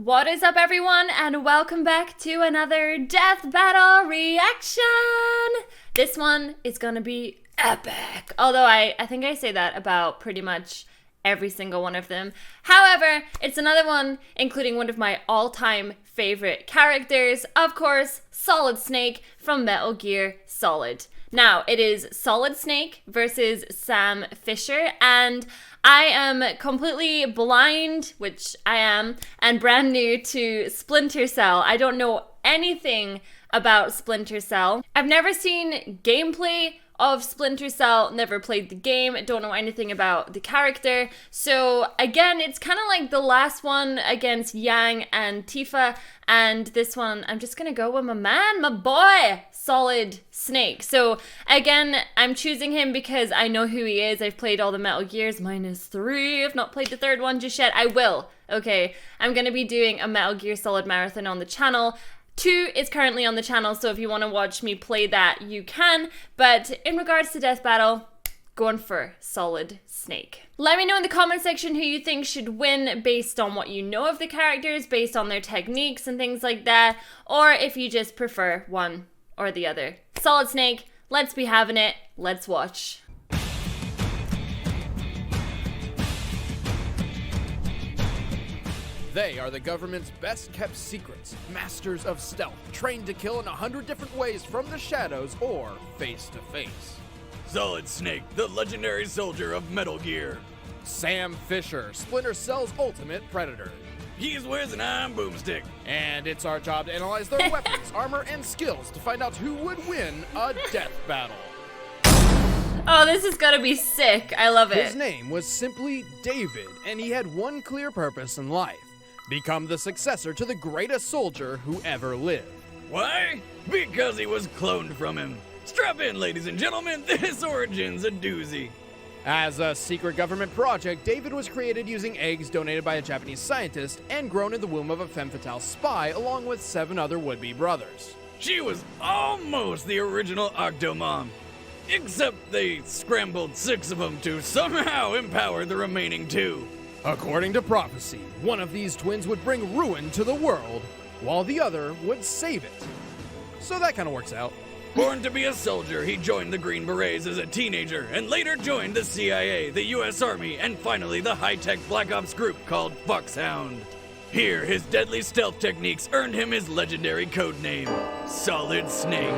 What is up, everyone, and welcome back to another Death Battle reaction! This one is gonna be epic. Although I think I say that about pretty much every single one of them. However, it's another one including one of my all-time favorite characters, of course, Solid Snake from Metal Gear Solid. Now, it is Solid Snake versus Sam Fisher, and I am completely blind, which I am, and brand new to Splinter Cell. I don't know anything about Splinter Cell. I've never seen gameplay of Splinter Cell, never played the game, don't know anything about the character. So again, it's kind of like the last one against Yang and Tifa, and this one, I'm just gonna go with my man, my boy, Solid Snake. So again, I'm choosing him because I know who he is. I've played all the Metal Gears -3. I've not played the third one just yet. I will, okay? I'm gonna be doing a Metal Gear Solid marathon on the channel. 2 is currently on the channel, so if you want to watch me play that, you can. But in regards to Death Battle, going for Solid Snake. Let me know in the comment section who you think should win based on what you know of the characters, based on their techniques and things like that, or if you just prefer one or the other. Solid Snake, let's be having it. Let's watch. They are the government's best-kept secrets, masters of stealth, trained to kill in 100 different ways from the shadows or face-to-face. Solid Snake, the legendary soldier of Metal Gear. Sam Fisher, Splinter Cell's ultimate predator. He's wears an iron boomstick. And it's our job to analyze their weapons, armor, and skills to find out who would win a death battle. Oh, this is gonna be sick. I love it. His name was simply David, and he had one clear purpose in life. Become the successor to the greatest soldier who ever lived. Why? Because he was cloned from him. Strap in, ladies and gentlemen, this origin's a doozy. As a secret government project, David was created using eggs donated by a Japanese scientist and grown in the womb of a femme fatale spy along with 7 other would-be brothers. She was almost the original Octomom, except they scrambled 6 of them to somehow empower the remaining 2. According to prophecy, one of these twins would bring ruin to the world, while the other would save it. So that kind of works out. Born to be a soldier, he joined the Green Berets as a teenager, and later joined the CIA, the US Army, and finally the high-tech Black Ops group called Foxhound. Here, his deadly stealth techniques earned him his legendary codename, Solid Snake.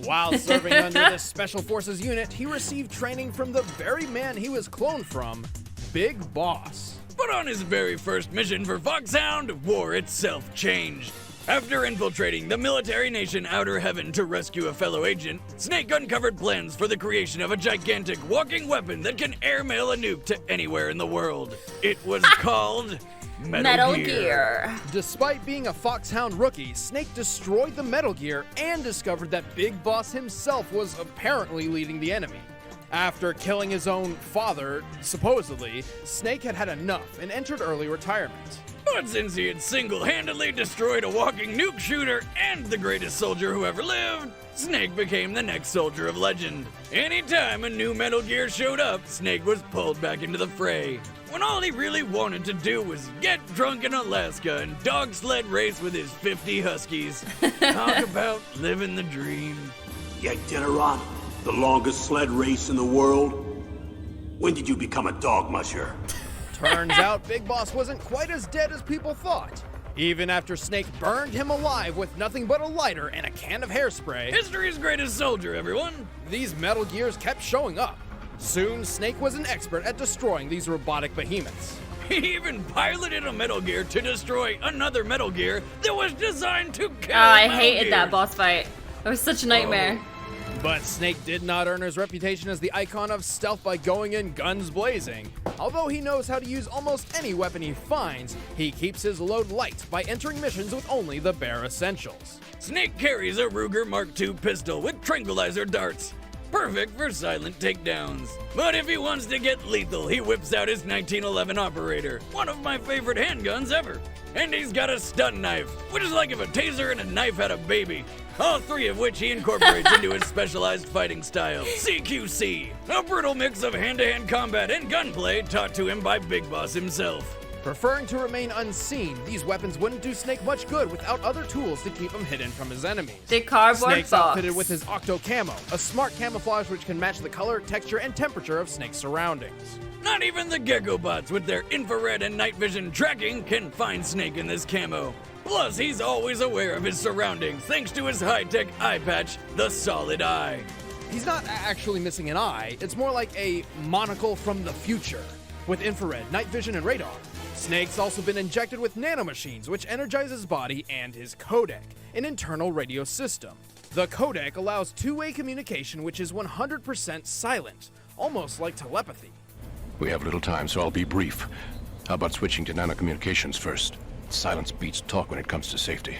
While serving under this Special Forces unit, he received training from the very man he was cloned from, Big Boss. But on his very first mission for Foxhound, war itself changed. After infiltrating the military nation Outer Heaven to rescue a fellow agent, Snake uncovered plans for the creation of a gigantic walking weapon that can airmail a nuke to anywhere in the world. It was called Metal Gear. Despite being a Foxhound rookie, Snake destroyed the Metal Gear and discovered that Big Boss himself was apparently leading the enemy. After killing his own father, supposedly, Snake had had enough and entered early retirement. But since he had single-handedly destroyed a walking nuke shooter and the greatest soldier who ever lived, Snake became the next soldier of legend. Anytime a new Metal Gear showed up, Snake was pulled back into the fray, when all he really wanted to do was get drunk in Alaska and dog sled race with his 50 Huskies. Talk about living the dream. You did it, Ron. The longest sled race in the world? When did you become a dog musher? Turns out Big Boss wasn't quite as dead as people thought. Even after Snake burned him alive with nothing but a lighter and a can of hairspray, History's greatest soldier, everyone. these Metal Gears kept showing up. Soon, Snake was an expert at destroying these robotic behemoths. He even piloted a Metal Gear to destroy another Metal Gear that was designed to kill I Metal hated Gears. that boss fight. It was such a nightmare. But Snake did not earn his reputation as the icon of stealth by going in guns blazing. Although he knows how to use almost any weapon he finds, he keeps his load light by entering missions with only the bare essentials. Snake carries a Ruger Mark II pistol with tranquilizer darts. Perfect for silent takedowns. But if he wants to get lethal, he whips out his 1911 Operator, one of my favorite handguns ever. And he's got a stun knife, which is like if a taser and a knife had a baby. All 3 of which he incorporates into his specialized fighting style, CQC, a brutal mix of hand-to-hand combat and gunplay taught to him by Big Boss himself. Preferring to remain unseen, these weapons wouldn't do Snake much good without other tools to keep him hidden from his enemies. The cardboard Snake's box. outfitted with his Octo Camo, a smart camouflage which can match the color, texture, and temperature of Snake's surroundings. Not even the Gecko bots with their infrared and night vision tracking can find Snake in this camo. Plus, he's always aware of his surroundings thanks to his high-tech eye patch, the Solid Eye. He's not actually missing an eye, it's more like a monocle from the future, with infrared, night vision, and radar. Snake's also been injected with nanomachines, which energize his body and his codec, an internal radio system. The codec allows two-way communication, which is 100% silent, almost like telepathy. We have little time, so I'll be brief. How about switching to nanocommunications first? Silence beats talk when it comes to safety.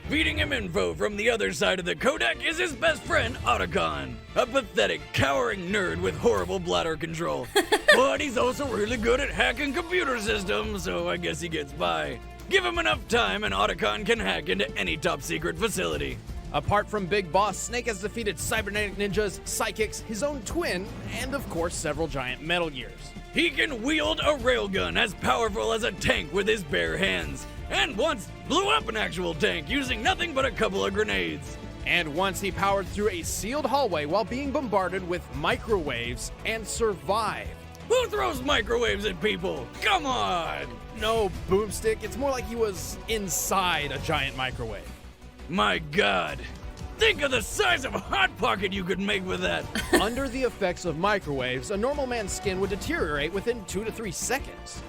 Feeding him info from the other side of the codec is his best friend, Otacon, a pathetic, cowering nerd with horrible bladder control. But he's also really good at hacking computer systems, so I guess he gets by. Give him enough time and Otacon can hack into any top-secret facility. Apart from Big Boss, Snake has defeated cybernetic ninjas, psychics, his own twin, and of course several giant Metal Gears. He can wield a railgun as powerful as a tank with his bare hands, and once blew up an actual tank using nothing but a couple of grenades. And once he powered through a sealed hallway while being bombarded with microwaves and survived. Who throws microwaves at people? Come on! No, Boomstick, it's more like he was inside a giant microwave. My God. Think of the size of a Hot Pocket you could make with that. Under the effects of microwaves, a normal man's skin would deteriorate within 2 to 3 seconds.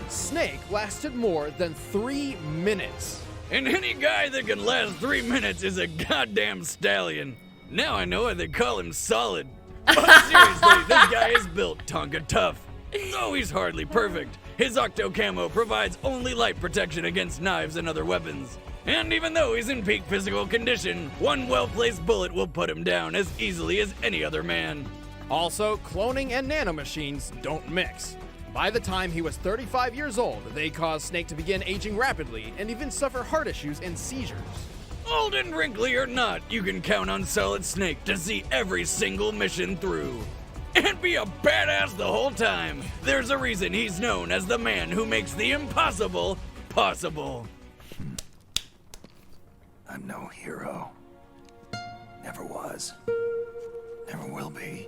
Snake lasted more than 3 minutes. And any guy that can last 3 minutes is a goddamn stallion. Now I know why they call him Solid. But seriously, this guy is built Tonka tough. Though he's hardly perfect, his Octo Camo provides only light protection against knives and other weapons. And even though he's in peak physical condition, one well-placed bullet will put him down as easily as any other man. Also, cloning and nanomachines don't mix. By the time he was 35 years old, they caused Snake to begin aging rapidly and even suffer heart issues and seizures. Old and wrinkly or not, you can count on Solid Snake to see every single mission through. And be a badass the whole time. There's a reason he's known as the man who makes the impossible possible. I'm no hero. Never was. Never will be.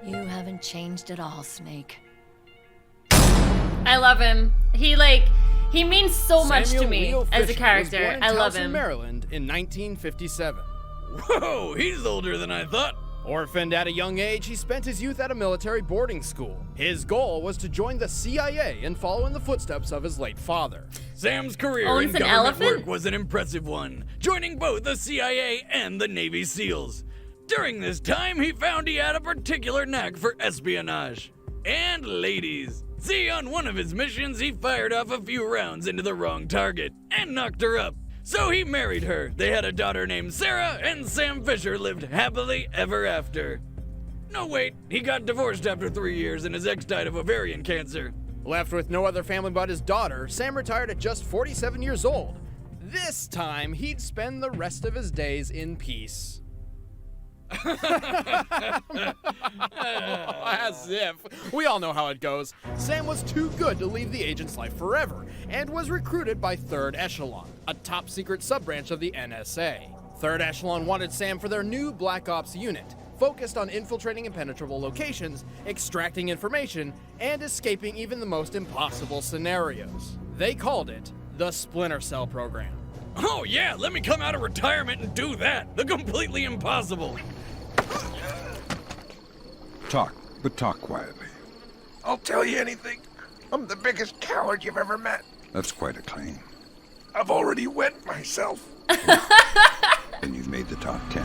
You haven't changed at all, Snake. I love him. He means so much to Samuel me Leo as a Fisher character. was born in I love Towson, him. Maryland in 1957. Whoa, he's older than I thought. Orphaned at a young age, he spent his youth at a military boarding school. His goal was to join the CIA and follow in the footsteps of his late father. Sam's career Owns in an government elephant? work was an impressive one, joining both the CIA and the Navy SEALs. During this time, he found he had a particular knack for espionage. And ladies. See, on one of his missions, he fired off a few rounds into the wrong target and knocked her up. So he married her. They had a daughter named Sarah, and Sam Fisher lived happily ever after. No, wait, he got divorced after 3 years and his ex died of ovarian cancer. Left with no other family but his daughter, Sam retired at just 47 years old. This time, he'd spend the rest of his days in peace. As if. We all know how it goes. Sam was too good to leave the agent's life forever, and was recruited by 3rd Echelon, a top-secret sub-branch of the NSA. 3rd Echelon wanted Sam for their new Black Ops unit, focused on infiltrating impenetrable locations, extracting information, and escaping even the most impossible scenarios. They called it the Splinter Cell program. Oh yeah, let me come out of retirement and do that. The completely impossible. Talk, but talk quietly. I'll tell you anything. I'm the biggest coward you've ever met. That's quite a claim. I've already wet myself. And you've made the top 10.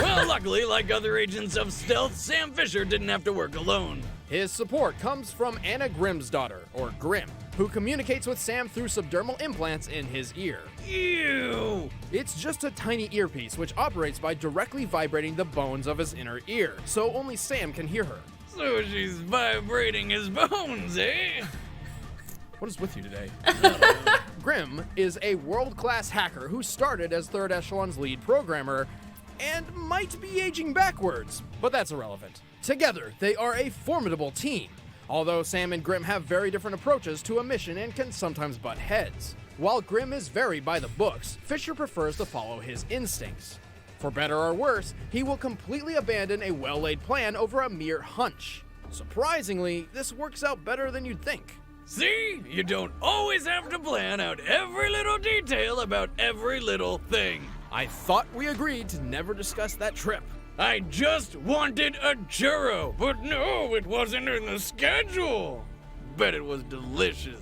Well, luckily, like other agents of stealth, Sam Fisher didn't have to work alone. His support comes from Anna Grimm's daughter, or Grimm, who communicates with Sam through subdermal implants in his ear. Ew! It's just a tiny earpiece which operates by directly vibrating the bones of his inner ear, so only Sam can hear her. So she's vibrating his bones, eh? What is with you today? Grimm is a world-class hacker who started as 3rd Echelon's lead programmer, and might be aging backwards, but that's irrelevant. Together, they are a formidable team, although Sam and Grim have very different approaches to a mission and can sometimes butt heads. While Grim is very by the books, Fisher prefers to follow his instincts. For better or worse, he will completely abandon a well-laid plan over a mere hunch. Surprisingly, this works out better than you'd think. See? You don't always have to plan out every little detail about every little thing. I thought we agreed to never discuss that trip. I just wanted a churro, but no, it wasn't in the schedule. Bet it was delicious.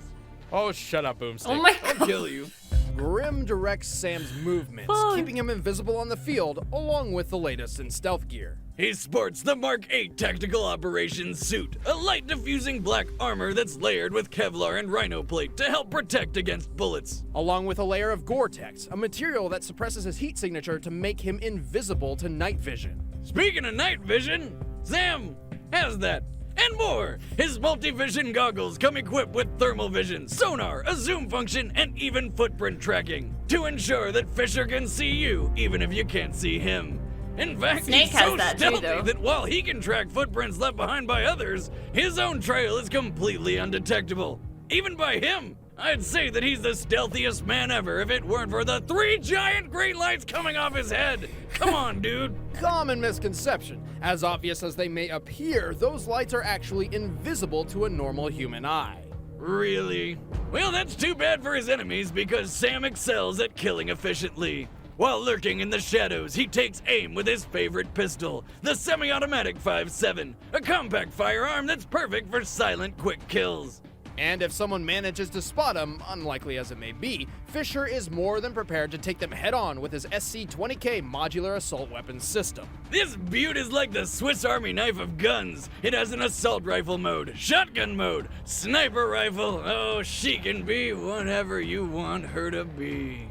Oh, shut up, Boomstick. Oh my I'll god. kill you. Grim directs Sam's movements, keeping him invisible on the field, along with the latest in stealth gear. He sports the Mark 8 Tactical Operations suit, a light diffusing black armor that's layered with Kevlar and Rhino plate to help protect against bullets. Along with a layer of Gore-Tex, a material that suppresses his heat signature to make him invisible to night vision. Speaking of night vision, Sam has that. And more! His multi-vision goggles come equipped with thermal vision, sonar, a zoom function, and even footprint tracking to ensure that Fisher can see you even if you can't see him. In fact, Snake he's has so that too, stealthy though. that while he can track footprints left behind by others, his own trail is completely undetectable. Even by him. I'd say that he's the stealthiest man ever if it weren't for the 3 giant green lights coming off his head. Come on, dude. Common misconception. As obvious as they may appear, those lights are actually invisible to a normal human eye. Really? Well, that's too bad for his enemies because Sam excels at killing efficiently. While lurking in the shadows, he takes aim with his favorite pistol, the semi-automatic 5.7, a compact firearm that's perfect for silent, quick kills. And if someone manages to spot him, unlikely as it may be, Fisher is more than prepared to take them head-on with his SC-20K modular assault weapons system. This beaut is like the Swiss Army knife of guns. It has an assault rifle mode, shotgun mode, sniper rifle. Oh, she can be whatever you want her to be.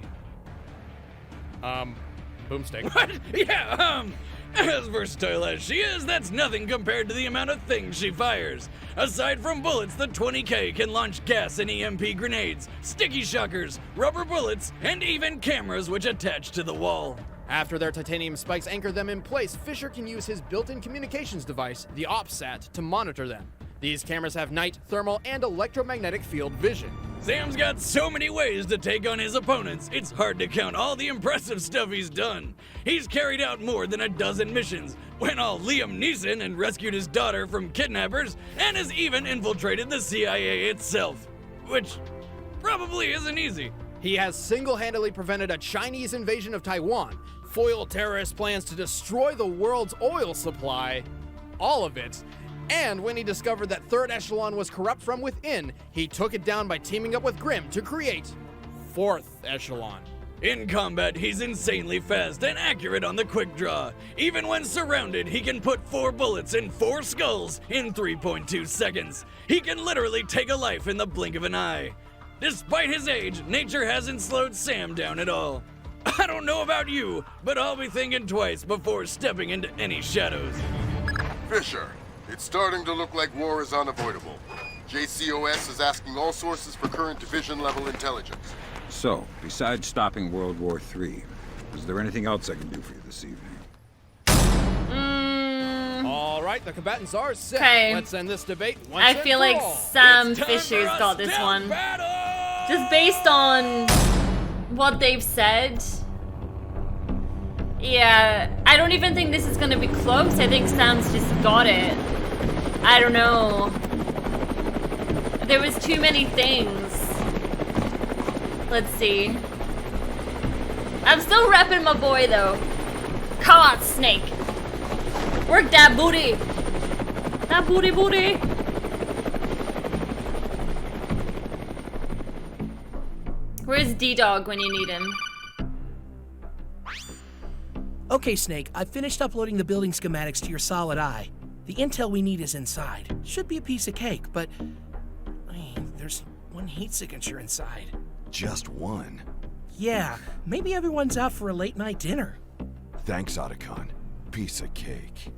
Boomstick. What? Yeah, as versatile as she is, that's nothing compared to the amount of things she fires. Aside from bullets, the 20K can launch gas and EMP grenades, sticky shockers, rubber bullets, and even cameras which attach to the wall. After their titanium spikes anchor them in place, Fisher can use his built-in communications device, the OpSat, to monitor them. These cameras have night, thermal, and electromagnetic field vision. Sam's got so many ways to take on his opponents, it's hard to count all the impressive stuff he's done. He's carried out more than a dozen missions, went all Liam Neeson and rescued his daughter from kidnappers, and has even infiltrated the CIA itself. Which probably isn't easy. He has single-handedly prevented a Chinese invasion of Taiwan, foiled terrorist plans to destroy the world's oil supply, all of it. And when he discovered that Third Echelon was corrupt from within, he took it down by teaming up with Grim to create Fourth Echelon. In combat, he's insanely fast and accurate on the quick draw. Even when surrounded, he can put 4 bullets in 4 skulls in 3.2 seconds. He can literally take a life in the blink of an eye. Despite his age, nature hasn't slowed Sam down at all. I don't know about you, but I'll be thinking twice before stepping into any shadows. Fisher, it's starting to look like war is unavoidable. JCOS is asking all sources for current division-level intelligence. So, besides stopping World War III, is there anything else I can do for you this evening? All right, the combatants are set. Okay. Let's end this debate once I and feel for like all. Sam It's time Fisher's for a got this stealth one. battle! Just based on what they've said. Yeah, I don't even think this is gonna be close. I think Sam's just got it. I don't know. There was too many things. Let's see. I'm still repping my boy though. Come on, Snake. Work that booty. That booty booty. Where's D-Dog when you need him? Okay, Snake, I've finished uploading the building schematics to your solid eye. The intel we need is inside. Should be a piece of cake, but there's one heat signature inside. Just one? Yeah, maybe everyone's out for a late night dinner. Thanks, Otacon. Piece of cake.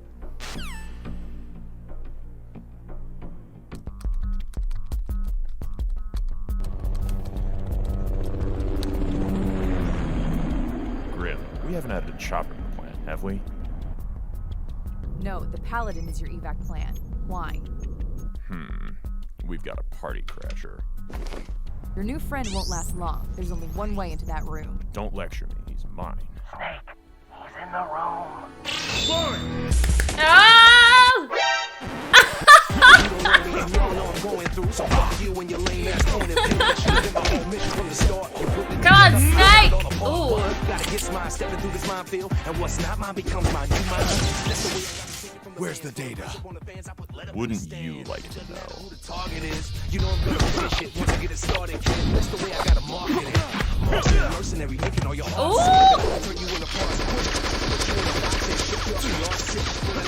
Grim, we haven't had a chopper in the plant, have have we? No, the Paladin is your evac plan. Why? We've got a party crasher. Your new friend won't last long. There's only one way into that room. Don't lecture me, he's mine. Snake, he's in the room. Oh! Come on, Snake! Ooh. Where's the data? Wouldn't you like to know?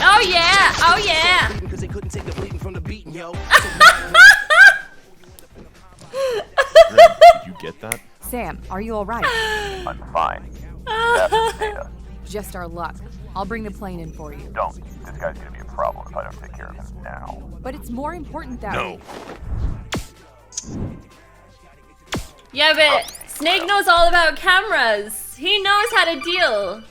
Oh yeah! Oh yeah! Did you get that? Sam, are you alright? I'm fine. That's the data. Just our luck. I'll bring the plane in for you. Don't. This guy's gonna be a problem if I don't take care of him now. But it's more important that No. Yeah, but Snake knows all about cameras. He knows how to deal.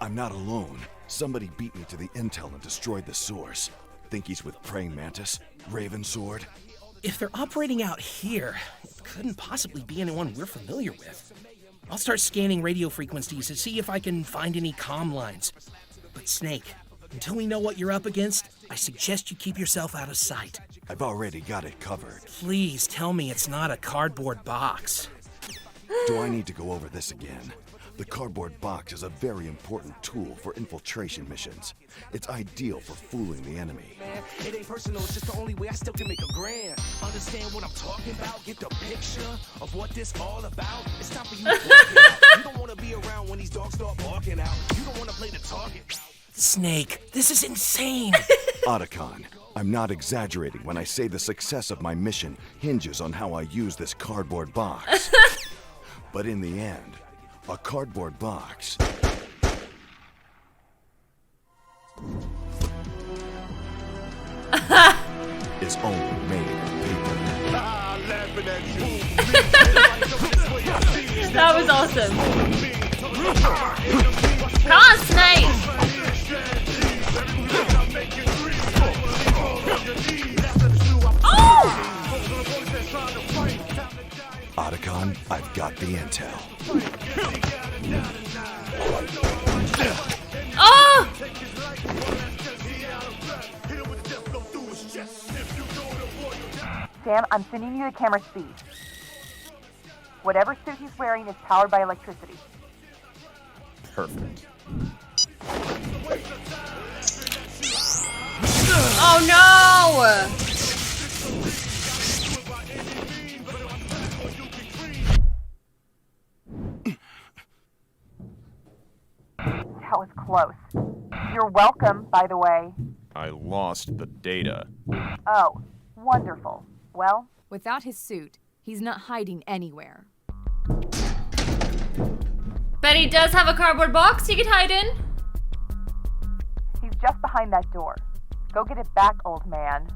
I'm not alone. Somebody beat me to the intel and destroyed the source. Think he's with Praying Mantis? Raven Sword? If they're operating out here, it couldn't possibly be anyone we're familiar with. I'll start scanning radio frequencies to see if I can find any comm lines. But Snake, until we know what you're up against, I suggest you keep yourself out of sight. I've already got it covered. Please tell me it's not a cardboard box. Do I need to go over this again? The cardboard box is a very important tool for infiltration missions. It's ideal for fooling the enemy. It ain't personal, it's just the only way I still can make a grand. Understand what I'm talking about? Get the picture of what this all about? It's time for you to walk it out. You don't want to be around when these dogs start barking out. You don't want to play the target. Snake, this is insane. Otacon, I'm not exaggerating when I say the success of my mission hinges on how I use this cardboard box. But in the end, a cardboard box is only made of paper. That was awesome. Come on, Snake! Oh! Otacon, I've got the intel. Oh! Sam, I'm sending you the camera feed. Whatever suit he's wearing is powered by electricity. Perfect. Oh no! That was close. You're welcome, by the way. I lost the data. Oh, wonderful. Well, without his suit, he's not hiding anywhere. But he does have a cardboard box he could hide in. He's just behind that door. Go get it back, old man.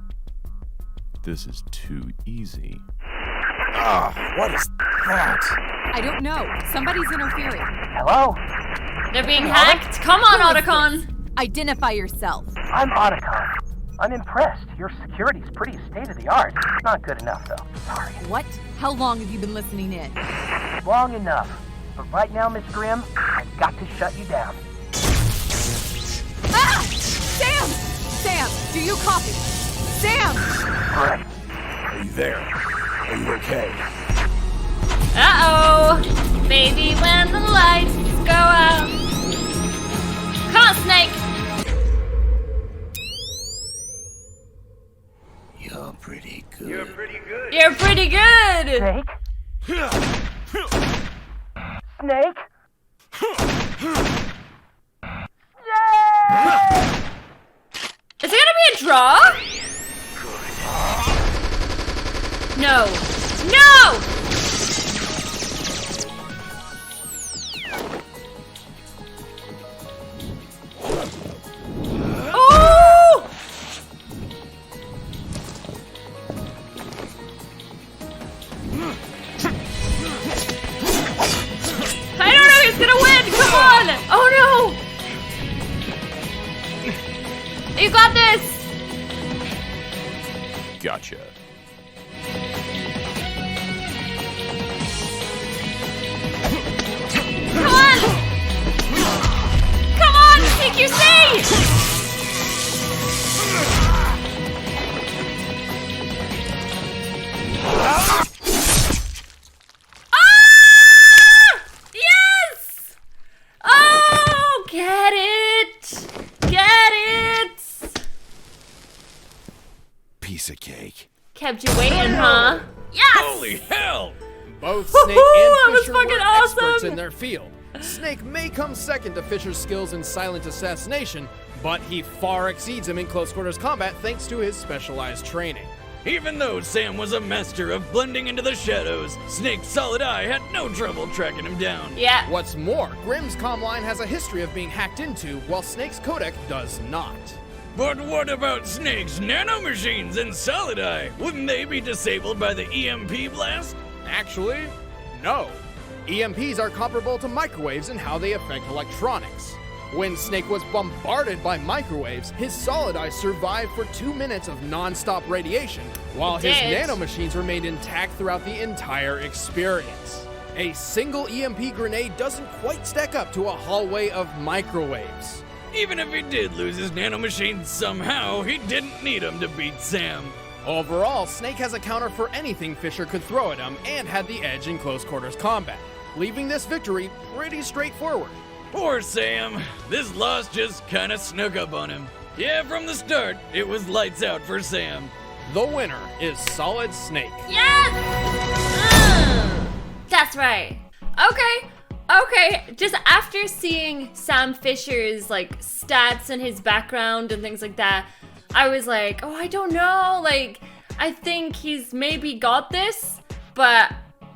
This is too easy. What is that? I don't know. Somebody's interfering. Hello? They're being hacked? Come on, Otacon! Identify yourself. I'm Otacon. I'm impressed. Your security's pretty state-of-the-art. Not good enough, though. Sorry. What? How long have you been listening in? Long enough. But right now, Miss Grimm, I've got to shut you down. Ah! Sam! Sam, do you copy? Sam! Right. Are you there? Are you okay? Uh-oh! Baby, when the lights go out. Come on, Snake! You're pretty good. You're pretty good. You're pretty good! Snake? Snake? Is it gonna be a draw? No. No! Oh! I don't know who's gonna win! Come on! Oh no! Gotcha. Come on! Come on, CQC! Ah! Yes! Oh, get it! Get it! Piece of cake. Kept you waiting, huh? Yes! Holy hell! Both Snake That and was Fisher fucking were awesome. experts in their field. Snake may come second to Fisher's skills in silent assassination, but he far exceeds him in close quarters combat thanks to his specialized training. Even though Sam was a master of blending into the shadows, Snake's solid eye had no trouble tracking him down. Yeah. What's more, Grimm's comm line has a history of being hacked into, while Snake's codec does not. But what about Snake's nanomachines and solid eye? Wouldn't they be disabled by the EMP blast? Actually, no. EMPs are comparable to microwaves in how they affect electronics. When Snake was bombarded by microwaves, his solid eye survived for 2 minutes of non-stop radiation, while his nanomachines remained intact throughout the entire experience. A single EMP grenade doesn't quite stack up to a hallway of microwaves. Even if he did lose his nanomachines somehow, he didn't need them to beat Sam. Overall, Snake has a counter for anything Fisher could throw at him and had the edge in close quarters combat, leaving this victory pretty straightforward. Poor Sam. This loss just kinda snuck up on him. Yeah, from the start, it was lights out for Sam. The winner is Solid Snake. Yes! That's right. Okay. Just after seeing Sam Fisher's like stats and his background and things like that, I was like, oh, I don't know. Like, I think he's maybe got this, but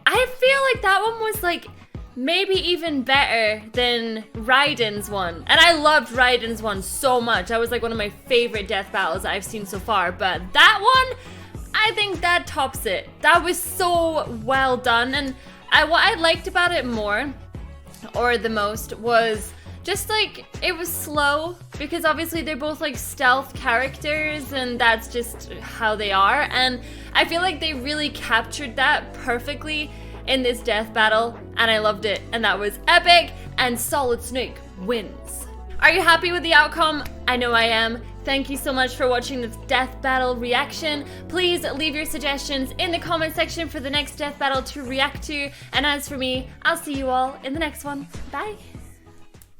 I feel like that one was like maybe even better than Raiden's one. And I loved Raiden's one so much. That was like one of my favorite death battles I've seen so far. But that one, I think that tops it. That was so well done. And what I liked about it more, or the most, was just like, it was slow, because obviously they're both like stealth characters and that's just how they are. And I feel like they really captured that perfectly in this death battle, and I loved it, and that was epic, and Solid Snake wins. Are you happy with the outcome? I know I am. Thank you so much for watching this death battle reaction. Please leave your suggestions in the comment section for the next death battle to react to, and as for me, I'll see you all in the next one. Bye.